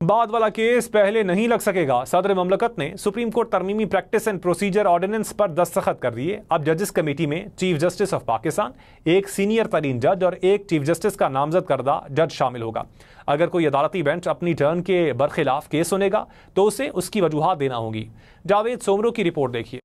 بعد والا کیس پہلے نہیں لگ سکے گا۔ صدر مملکت نے سپریم کورٹ ترمیمی پریکٹس اینڈ پروسیجر آرڈیننس پر دستخط کر دیے۔ اب ججز کمیٹی میں چیف جسٹس آف پاکستان، ایک سینئر ترین جج اور ایک چیف جسٹس کا نامزد کردہ جج شامل ہوگا۔ اگر کوئی عدالتی بینچ اپنی ٹرن کے برخلاف کیس سنے گا تو اسے اس کی وجوہات دینا ہوں گی۔ جاوید سومرو کی رپورٹ دیکھیے۔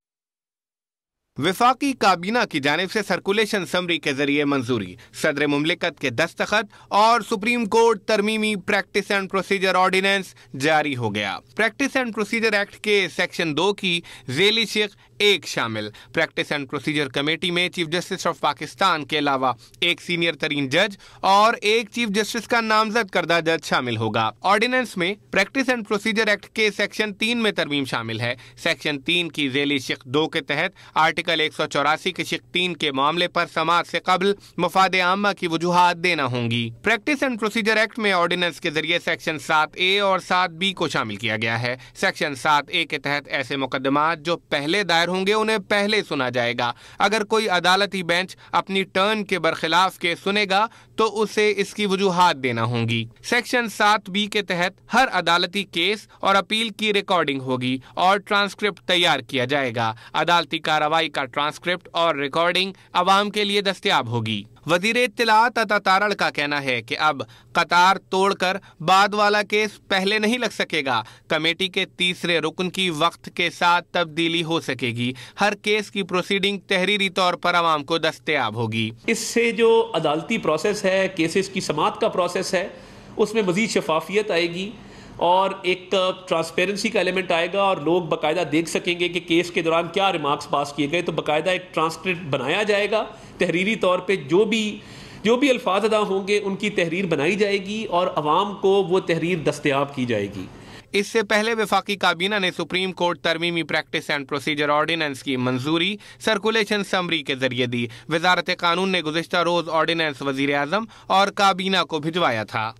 وفاقی کابینہ کی جانب سے سرکولیشن سمری کے ذریعے منظوری، صدر مملکت کے دستخط اور سپریم کورٹ ترمیمی پریکٹس اینڈ پروسیجر آرڈیننس جاری ہو گیا۔ پریکٹس اینڈ پروسیجر ایکٹ کے سیکشن 2 کی ذیلی شق 1 شامل۔ پریکٹس اینڈ پروسیجر کمیٹی میں چیف جسٹس آف پاکستان کے علاوہ ایک سینئر ترین جج اور ایک چیف جسٹس کا نامزد کردہ جج شامل ہوگا۔ آرڈیننس میں پریکٹس اینڈ پروسیجر ایکٹ کے سیکشن 3 میں ترمیم شامل ہے۔ سیکشن 3 کی ذیلی شق 2 کے تحت آرٹیکل 184 کے شق 3 کے معاملے پر سماعت سے قبل مفاد عامہ کی وجوہات دینا ہوں گی۔ پریکٹس اینڈ پروسیجر ایکٹ میں آرڈیننس کے ذریعے سیکشن 7A اور 7B کو شامل کیا گیا ہے۔ سیکشن 7A کے تحت ایسے مقدمات جو پہلے دائر ہوں گے انہیں پہلے سنا جائے گا۔ اگر کوئی عدالتی بینچ اپنی ٹرن کے برخلاف کیس سنے گا تو اسے اس کی وجوہات دینا ہوں گی۔ سیکشن 7B کے تحت ہر عدالتی کیس اور اپیل کی ریکارڈنگ ہوگی اور ٹرانسکرپٹ تیار کیا جائے گا۔ عدالتی کارروائی کا ٹرانسکرپٹ اور ریکارڈنگ عوام کے لیے دستیاب ہوگی۔ وزیر اطلاعات عطا تارڑ کا کہنا ہے کہ اب قطار توڑ کر بعد والا کیس پہلے نہیں لگ سکے گا۔ کمیٹی کے تیسرے رکن کی وقت کے ساتھ تبدیلی ہو سکے گی۔ ہر کیس کی پروسیڈنگ تحریری طور پر عوام کو دستیاب ہوگی۔ اس سے جو عدالتی پروسیس ہے، کیسز کی سماعت کا پروسیس ہے، اس میں مزید شفافیت آئے گی اور ایک ٹرانسپیرنسی کا ایلیمنٹ آئے گا اور لوگ باقاعدہ دیکھ سکیں گے کہ کیس کے دوران کیا ریمارکس پاس کیے گئے۔ تو باقاعدہ ایک ٹرانسکرپٹ بنایا جائے گا تحریری طور پہ، جو بھی الفاظ ادا ہوں گے ان کی تحریر بنائی جائے گی اور عوام کو وہ تحریر دستیاب کی جائے گی۔ اس سے پہلے وفاقی کابینہ نے سپریم کورٹ ترمیمی پریکٹس اینڈ پروسیجر آرڈیننس کی منظوری سرکولیشن سمری کے ذریعے دی۔ وزارت قانون نے گزشتہ روز آرڈیننس وزیر اعظم اور کابینہ کو بھجوایا تھا۔